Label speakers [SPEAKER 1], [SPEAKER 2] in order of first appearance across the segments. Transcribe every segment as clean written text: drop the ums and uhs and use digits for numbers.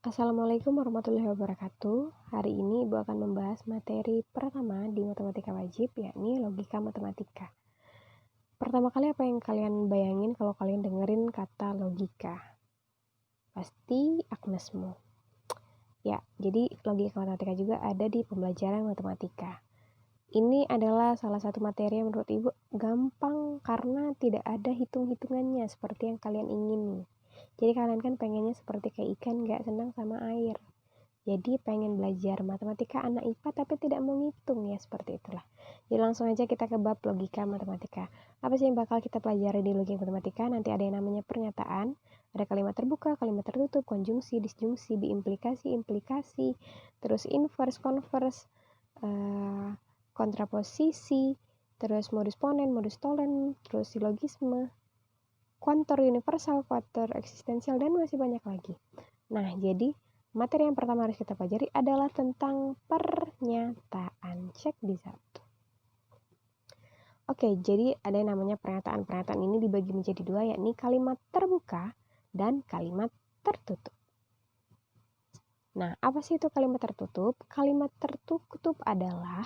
[SPEAKER 1] Assalamualaikum warahmatullahi wabarakatuh. Hari ini Ibu akan membahas materi pertama di matematika wajib, yakni logika matematika. Pertama kali apa yang kalian bayangin kalau kalian dengerin kata logika? Pasti Agnesmo. Ya, jadi logika matematika juga ada di pembelajaran matematika. Ini adalah salah satu materi yang menurut Ibu gampang karena tidak ada hitung-hitungannya seperti yang kalian ingini. Jadi kalian kan pengennya seperti kayak ikan gak senang sama air. Jadi pengen belajar matematika anak IPA tapi tidak mau ngitung ya, seperti itulah. Jadi langsung aja kita ke bab logika matematika. Apa sih yang bakal kita pelajari di logika matematika? Nanti ada yang namanya pernyataan, ada kalimat terbuka, kalimat tertutup, konjungsi, disjungsi, biimplikasi, implikasi, terus inverse, converse, kontraposisi, terus modus ponen, modus tolen, terus silogisme, kuantor universal, kuantor eksistensial, dan masih banyak lagi. Nah, jadi materi yang pertama harus kita pelajari adalah tentang pernyataan. Cek di satu. Oke, jadi ada yang namanya pernyataan. Pernyataan ini dibagi menjadi dua, yakni kalimat terbuka dan kalimat tertutup. Nah, apa sih itu kalimat tertutup? Kalimat tertutup adalah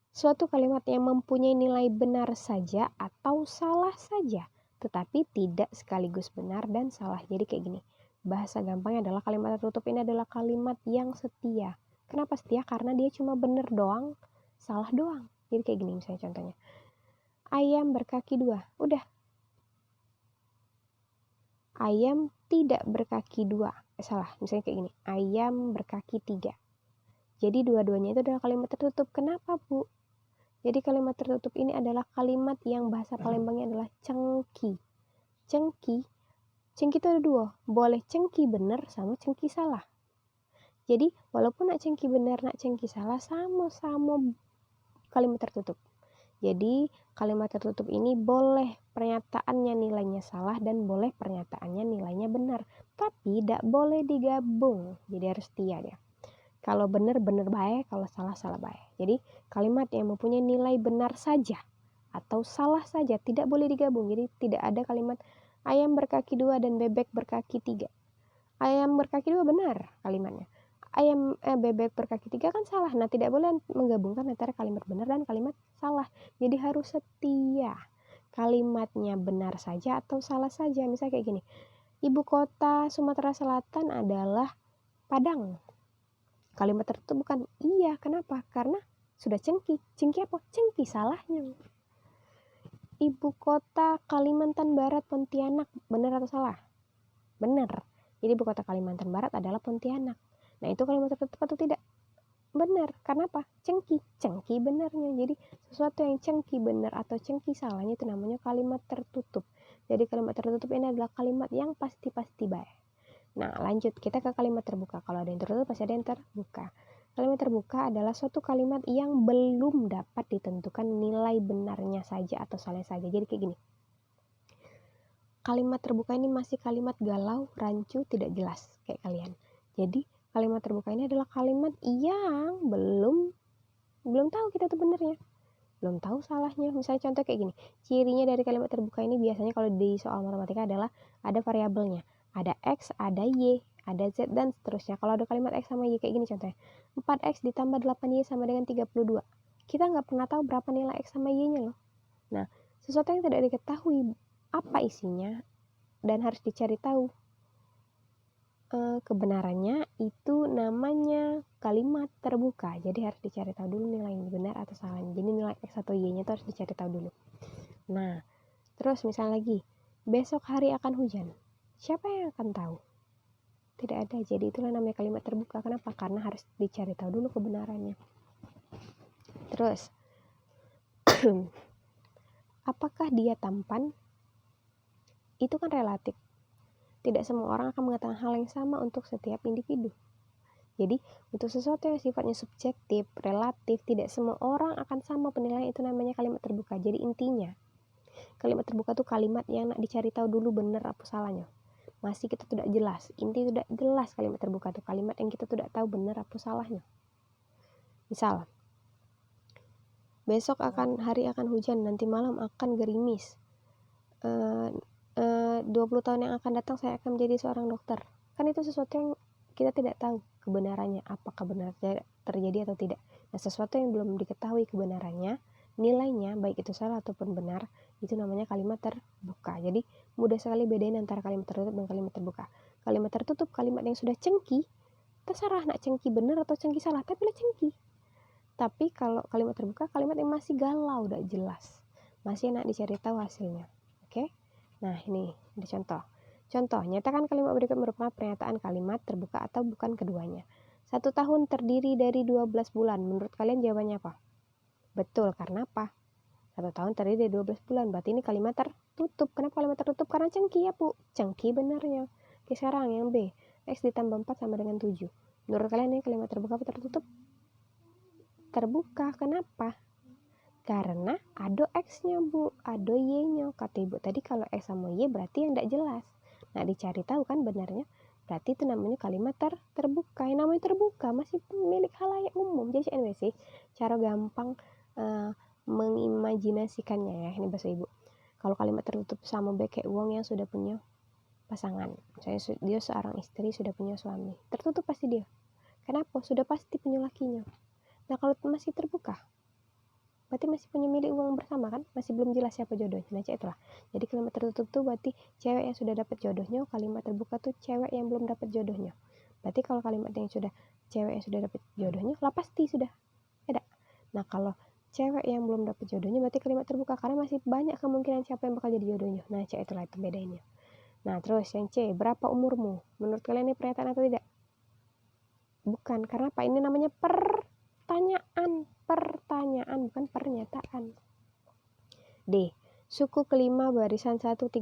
[SPEAKER 1] suatu kalimat yang mempunyai nilai benar saja atau salah saja, tetapi tidak sekaligus benar dan salah. Jadi kayak gini. Bahasa gampangnya adalah kalimat tertutup ini adalah kalimat yang setia. Kenapa setia? Karena dia cuma bener doang, salah doang. Jadi kayak gini misalnya contohnya. Ayam berkaki dua. Udah. Ayam tidak berkaki dua. Salah. Misalnya kayak gini. Ayam berkaki tiga. Jadi dua-duanya itu adalah kalimat tertutup. Kenapa, Bu? Jadi kalimat tertutup ini adalah kalimat yang bahasa Palembangnya adalah cengki. Cengki itu ada dua. Boleh cengki benar sama cengki salah. Jadi walaupun nak cengki benar, nak cengki salah, sama-sama kalimat tertutup. Jadi kalimat tertutup ini boleh pernyataannya nilainya salah dan boleh pernyataannya nilainya benar. Tapi tidak boleh digabung. Jadi harus setia dia. Kalau benar baik, kalau salah baik. Jadi kalimat yang mempunyai nilai benar saja atau salah saja tidak boleh digabung. Jadi tidak ada kalimat ayam berkaki dua dan bebek berkaki tiga. Ayam berkaki dua benar kalimatnya. Bebek berkaki tiga kan salah. Nah, tidak boleh menggabungkan antara kalimat benar dan kalimat salah. Jadi harus setia. Kalimatnya benar saja atau salah saja. Misalnya kayak gini. Ibu kota Sumatera Selatan adalah Padang. Kalimat tertutup bukan iya. Kenapa? Karena sudah cengki. Cengki apa? Cengki salahnya. Ibu kota Kalimantan Barat Pontianak. Benar atau salah? Benar. Jadi ibu kota Kalimantan Barat adalah Pontianak. Nah, itu kalimat tertutup atau tidak? Benar. Karena apa? Cengki. Cengki benarnya. Jadi sesuatu yang cengki benar atau cengki salahnya itu namanya kalimat tertutup. Jadi kalimat tertutup ini adalah kalimat yang pasti-pasti baik. Nah, lanjut kita ke kalimat terbuka. Kalau ada yang tertutup pasti ada yang terbuka. Kalimat terbuka adalah suatu kalimat yang belum dapat ditentukan nilai benarnya saja atau salah saja. Jadi kayak gini. Kalimat terbuka ini masih kalimat galau, rancu, tidak jelas kayak kalian. Jadi kalimat terbuka ini adalah kalimat yang belum tahu kita tuh benernya. Belum tahu salahnya. Misalnya contoh kayak gini. Cirinya dari kalimat terbuka ini biasanya kalau di soal matematika adalah ada variabelnya. Ada X, ada Y, ada Z, dan seterusnya. Kalau ada kalimat X sama Y kayak gini contohnya. 4X ditambah 8Y sama dengan 32. Kita nggak pernah tahu berapa nilai X sama Y-nya loh. Nah, sesuatu yang tidak diketahui apa isinya dan harus dicari tahu kebenarannya itu namanya kalimat terbuka. Jadi harus dicari tahu dulu nilainya benar atau salah. Jadi nilai X atau Y-nya itu harus dicari tahu dulu. Nah, terus misalnya lagi, besok hari akan hujan. Siapa yang akan tahu? Tidak ada. Jadi itulah namanya kalimat terbuka. Kenapa? Karena harus dicari tahu dulu kebenarannya. Terus, apakah dia tampan? Itu kan relatif. Tidak semua orang akan mengatakan hal yang sama untuk setiap individu. Jadi, untuk sesuatu yang sifatnya subjektif, relatif, tidak semua orang akan sama penilaian, itu namanya kalimat terbuka. Jadi intinya, kalimat terbuka itu kalimat yang nak dicari tahu dulu benar apa salahnya. Masih kita tidak jelas, inti tidak jelas kalimat terbuka itu kalimat yang kita tidak tahu benar apa salahnya. Misal, besok hari akan hujan, nanti malam akan gerimis. 20 tahun yang akan datang saya akan menjadi seorang dokter. Kan itu sesuatu yang kita tidak tahu kebenarannya, apakah benar terjadi atau tidak. Nah, sesuatu yang belum diketahui kebenarannya, nilainya baik itu salah ataupun benar, itu namanya kalimat terbuka. Jadi mudah sekali bedain antara kalimat tertutup dan kalimat terbuka. Kalimat tertutup kalimat yang sudah cengki, terserah nak cengki benar atau cengki salah, tapi lah cengki. Tapi kalau kalimat terbuka, kalimat yang masih galau, udah jelas, masih nak dicari tahu hasilnya. Oke? Nah, ini ada contoh. Contoh, nyatakan kalimat berikut merupakan pernyataan kalimat terbuka atau bukan keduanya. 1 tahun terdiri dari 12 bulan. Menurut kalian jawabannya apa? Betul, karena apa? 1 tahun terdiri dari 12 bulan. Berarti ini kalimat tertutup. Kenapa kalimat tertutup? Karena cengki ya, Bu. Cengki benarnya. Oke, sekarang yang B. X ditambah 4 sama dengan 7. Menurut kalian ini kalimat terbuka atau tertutup? Terbuka. Kenapa? Karena ada X-nya, Bu, ada Y-nya. Kata Ibu tadi kalau X sama Y berarti yang tidak jelas. Nah, dicari tahu kan benarnya. Berarti itu namanya kalimat terbuka. Yang namanya terbuka masih milik khalayak umum. Jadi anyway sih, cara gampang mengimajinasikannya ya. Ini bahasa Ibu. Kalau kalimat tertutup sama kayak uang yang sudah punya pasangan. Misalnya dia seorang istri sudah punya suami. Tertutup pasti dia. Kenapa? Sudah pasti punya lakinya. Nah, kalau masih terbuka, berarti masih punya milik uang bersama kan, masih belum jelas siapa jodohnya. Nah, itulah. Jadi kalimat tertutup tuh berarti cewek yang sudah dapat jodohnya, kalimat terbuka tuh cewek yang belum dapat jodohnya. Berarti kalau kalimat yang sudah cewek yang sudah dapat jodohnya, lah pasti sudah ada. Nah, kalau cewek yang belum dapat jodohnya berarti kalimat terbuka karena masih banyak kemungkinan siapa yang bakal jadi jodohnya. Nah, itulah itu bedanya. Nah, terus yang C, berapa umurmu? Menurut kalian ini pernyataan atau tidak? Bukan, karena apa? Ini namanya pertanyaan bukan pernyataan. D. Suku kelima barisan 135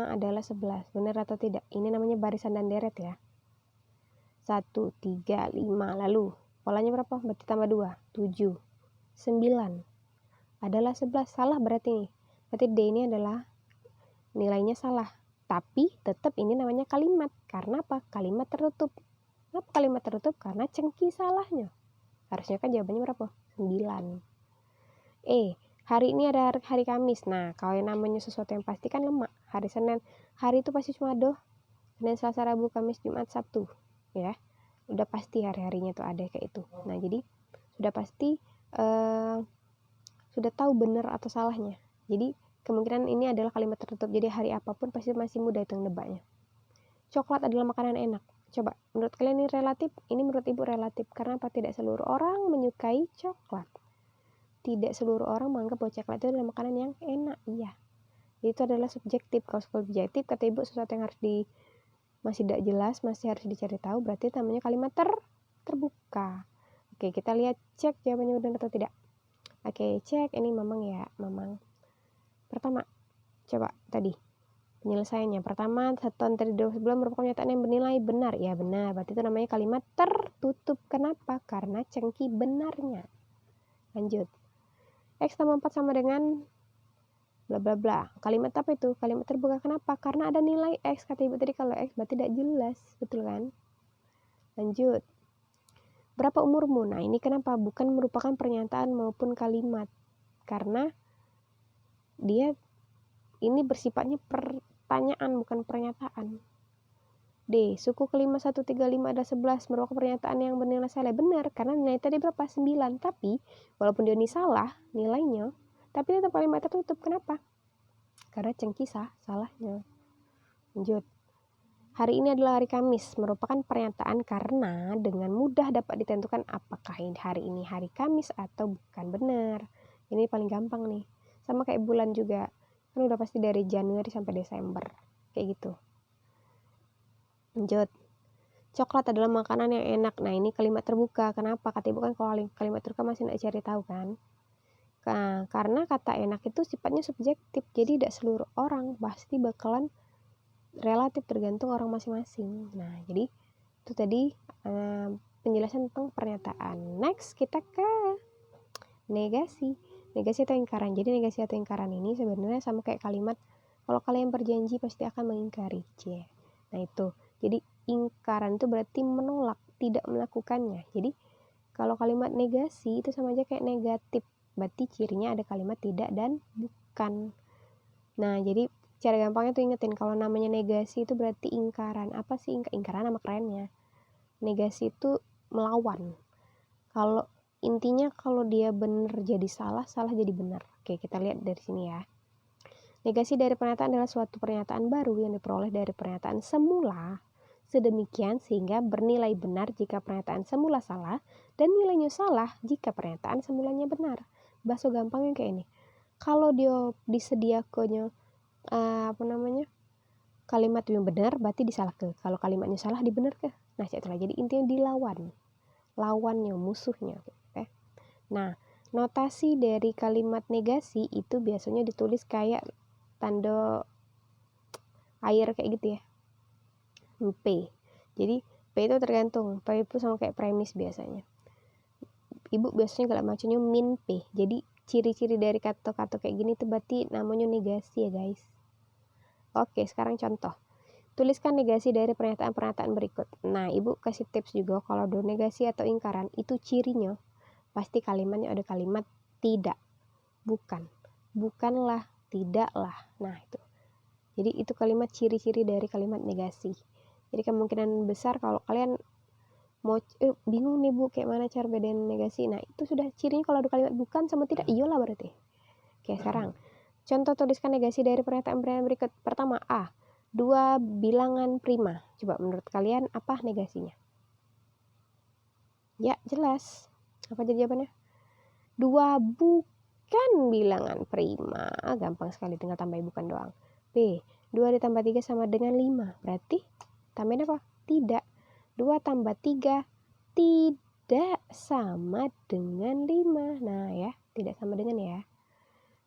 [SPEAKER 1] adalah 11. Benar atau tidak? Ini namanya barisan dan deret ya. 1, 3, 5. Lalu polanya berapa? Berarti tambah 2. 7, 9. Adalah 11. Salah berarti nih. Berarti D ini adalah nilainya salah. Tapi tetap ini namanya kalimat. Karena apa? Kalimat tertutup. Kenapa kalimat tertutup? Karena cengki salahnya. Harusnya kan jawabannya berapa? 9. Hari ini ada hari Kamis. Nah, kalau yang namanya sesuatu yang pasti kan lemak. Hari Senin, hari itu pasti cuma ada Senin, Selasa, Rabu, Kamis, Jumat, Sabtu. Ya, udah pasti hari-harinya tuh ada kayak itu. Nah, jadi sudah pasti sudah tahu benar atau salahnya. Jadi kemungkinan ini adalah kalimat tertutup. Jadi hari apapun pasti masih mudah itu nebaknya. Coklat adalah makanan enak. Coba, menurut kalian ini relatif? Ini menurut Ibu relatif. Karena apa? Tidak seluruh orang menyukai coklat. Tidak seluruh orang menganggap bahwa coklat itu adalah makanan yang enak. Iya. Itu adalah subjektif. Kalau subjektif, kata Ibu sesuatu yang harus masih tidak jelas, masih harus dicari tahu, berarti namanya kalimat terbuka. Oke, kita lihat cek jawabannya benar atau tidak. Oke, cek. Ini memang ya, memang. Pertama, coba tadi penyelesaiannya. Pertama, 1 tahun terdiri dari 12 bulan merupakan pernyataan yang bernilai benar. Ya, benar. Berarti itu namanya kalimat tertutup. Kenapa? Karena cengki benarnya. Lanjut. X tambah 4 sama dengan bla bla bla. Kalimat apa itu? Kalimat terbuka. Kenapa? Karena ada nilai X. Kata Ibu tadi kalau X berarti tidak jelas. Betul kan? Lanjut. Berapa umurmu? Nah, ini kenapa? Bukan merupakan pernyataan maupun kalimat. Karena dia ini bersifatnya pertanyaan bukan pernyataan. D. Suku kelima 135 ada 11 merupakan pernyataan yang bernilai salah. Benar, karena nilai tadi berapa? 9. Tapi, walaupun dia ini salah nilainya, tapi tetap kalimat tertutup. Kenapa? Karena cengki salahnya. Lanjut. Hari ini adalah hari Kamis, merupakan pernyataan karena dengan mudah dapat ditentukan apakah hari ini hari Kamis atau bukan. Benar. Ini paling gampang nih. Sama kayak bulan juga. Kan udah pasti dari Januari sampai Desember. Kayak gitu. Lanjut. Coklat adalah makanan yang enak. Nah, ini kalimat terbuka. Kenapa? Kata Ibu kan kalau kalimat terbuka masih nak cari tahu kan. Nah, karena kata enak itu sifatnya subjektif. Jadi tidak seluruh orang pasti bakalan relatif, tergantung orang masing-masing. Nah, jadi itu tadi penjelasan tentang pernyataan. Next, kita ke negasi. Negasi atau ingkaran. Jadi negasi atau ingkaran ini sebenarnya sama kayak kalimat kalau kalian berjanji pasti akan mengingkari. Nah, itu. Jadi ingkaran itu berarti menolak, tidak melakukannya. Jadi kalau kalimat negasi itu sama aja kayak negatif. Berarti cirinya ada kalimat tidak dan bukan. Nah, jadi cara gampangnya tuh ingetin kalau namanya negasi itu berarti ingkaran. Apa sih ingkaran? Nama kerennya. Negasi itu melawan. Kalau intinya kalau dia benar jadi salah, salah jadi benar. Oke, kita lihat dari sini ya. Negasi dari pernyataan adalah suatu pernyataan baru yang diperoleh dari pernyataan semula sedemikian sehingga bernilai benar jika pernyataan semula salah dan nilainya salah jika pernyataan semulanya benar. Bahasa gampangnya kayak ini. Kalau dia disediakannya kalimat yang benar berarti disalahkan. Kalau kalimatnya salah dibenarkan. Nah, itulah. Jadi intinya dilawan. Lawannya, musuhnya. Okay. Nah, notasi dari kalimat negasi itu biasanya ditulis kayak tanda air kayak gitu ya. P. Jadi P itu tergantung. P itu sama kayak premis biasanya. Ibu biasanya kalau bacanya min P. Jadi ciri-ciri dari kata-kata kayak gini tuh berarti namanya negasi ya guys. Oke, sekarang contoh. Tuliskan negasi dari pernyataan-pernyataan berikut. Nah, ibu kasih tips juga kalau do negasi atau ingkaran itu cirinya pasti kalimatnya ada kalimat tidak, bukan, bukanlah, tidaklah. Nah, itu. Jadi itu kalimat ciri-ciri dari kalimat negasi. Jadi kemungkinan besar kalau kalian mau bingung nih bu kayak mana cara bedain negasi. Nah, itu sudah cirinya kalau ada kalimat bukan sama tidak, iyalah berarti. Oke, sekarang contoh tuliskan negasi dari pernyataan-pernyataan berikut. Pertama, A. 2 bilangan prima. Coba menurut kalian apa negasinya? Ya, jelas. Apa jadi jawabannya? 2 bukan bilangan prima. Gampang sekali, tinggal tambahin bukan doang. B. 2 ditambah 3 sama dengan 5. Berarti tambahin apa? Tidak. 2 tambah 3 tidak sama dengan 5. Nah ya, tidak sama dengan ya.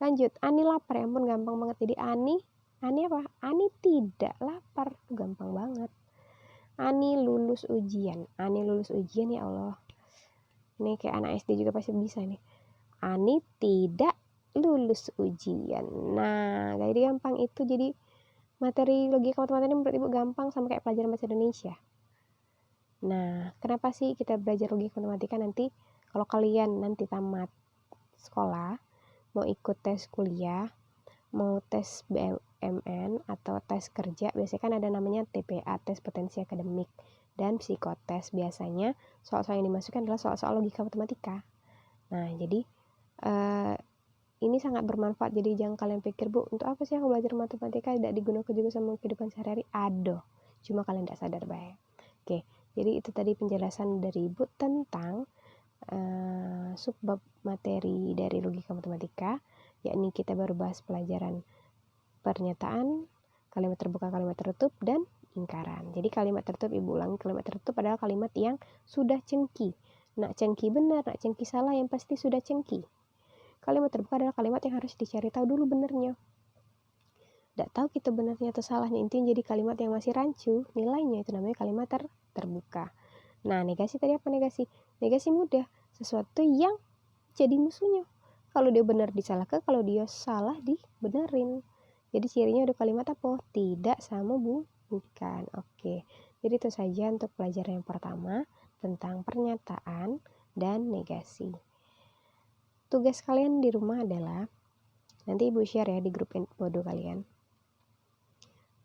[SPEAKER 1] Lanjut, Ani lapar. Ya ampun, gampang banget. Jadi Ani apa? Ani tidak lapar. Gampang banget. Ani lulus ujian. Ani lulus ujian, ya Allah. Ini kayak anak SD juga pasti bisa nih. Ani tidak lulus ujian. Nah, jadi gampang itu. Jadi materi logika matematika ini menurut ibu gampang sama kayak pelajaran bahasa Indonesia. Nah, kenapa sih kita belajar logika matematika nanti kalau kalian nanti tamat sekolah, mau ikut tes kuliah, mau tes BMN atau tes kerja, biasanya kan ada namanya TPA, tes potensi akademik, dan psikotes. Biasanya soal-soal yang dimasukkan adalah soal-soal logika matematika. Nah, jadi ini sangat bermanfaat. Jadi jangan kalian pikir, bu, untuk apa sih aku belajar matematika tidak digunakan juga sama kehidupan sehari-hari? Ada, cuma kalian tidak sadar baik. Oke, jadi itu tadi penjelasan dari ibu tentang subbab materi dari logika matematika, yakni kita baru bahas pelajaran pernyataan, kalimat terbuka, kalimat tertutup, dan ingkaran. Jadi kalimat tertutup, ibu ulangi, kalimat tertutup adalah kalimat yang sudah cengki. Nak cengki benar, nak cengki salah, yang pasti sudah cengki. Kalimat terbuka adalah kalimat yang harus dicari tahu dulu benernya. Tidak tahu kita benarnya atau salahnya, intinya jadi kalimat yang masih rancu, nilainya itu namanya kalimat terbuka. Nah, negasi tadi apa negasi? Negasi mudah, sesuatu yang jadi musuhnya. Kalau dia benar disalahkan, kalau dia salah dibenerin. Jadi cirinya ada kalimat apa? Tidak sama bukan. Oke. Jadi itu saja untuk pelajaran yang pertama tentang pernyataan dan negasi. Tugas kalian di rumah adalah, nanti ibu share ya di grup bodoh kalian.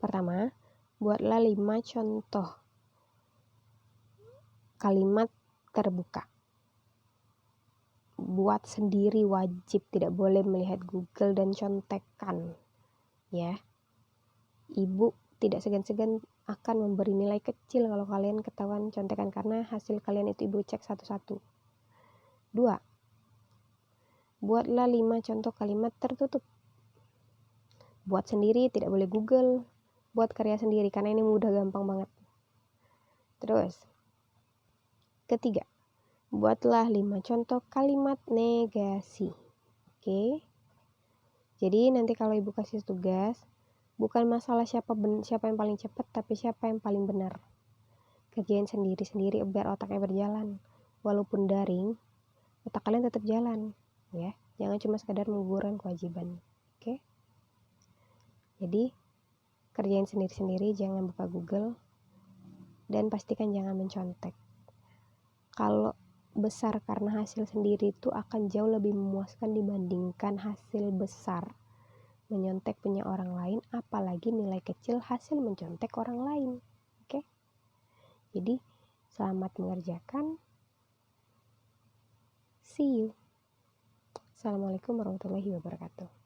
[SPEAKER 1] Pertama, buatlah 5 contoh kalimat terbuka. Buat sendiri wajib, tidak boleh melihat Google dan contekan. Ya. Ibu tidak segan-segan akan memberi nilai kecil kalau kalian ketahuan contekan, karena hasil kalian itu ibu cek satu-satu. 2. Buatlah 5 contoh kalimat tertutup. Buat sendiri, tidak boleh Google. Buat karya sendiri, karena ini mudah, gampang banget. Terus, ketiga, buatlah 5 contoh kalimat negasi. Oke. Jadi nanti kalau ibu kasih tugas, bukan masalah siapa yang paling cepat, tapi siapa yang paling benar. Kerjain sendiri-sendiri biar otaknya berjalan. Walaupun daring, otak kalian tetap jalan, ya. Jangan cuma sekadar menggugurkan kewajiban. Oke? Jadi kerjain sendiri-sendiri, jangan buka Google, dan pastikan jangan mencontek. Kalau besar karena hasil sendiri itu akan jauh lebih memuaskan dibandingkan hasil besar menyontek punya orang lain, apalagi nilai kecil hasil mencontek orang lain. Oke? Jadi, selamat mengerjakan. See you. Assalamualaikum warahmatullahi wabarakatuh.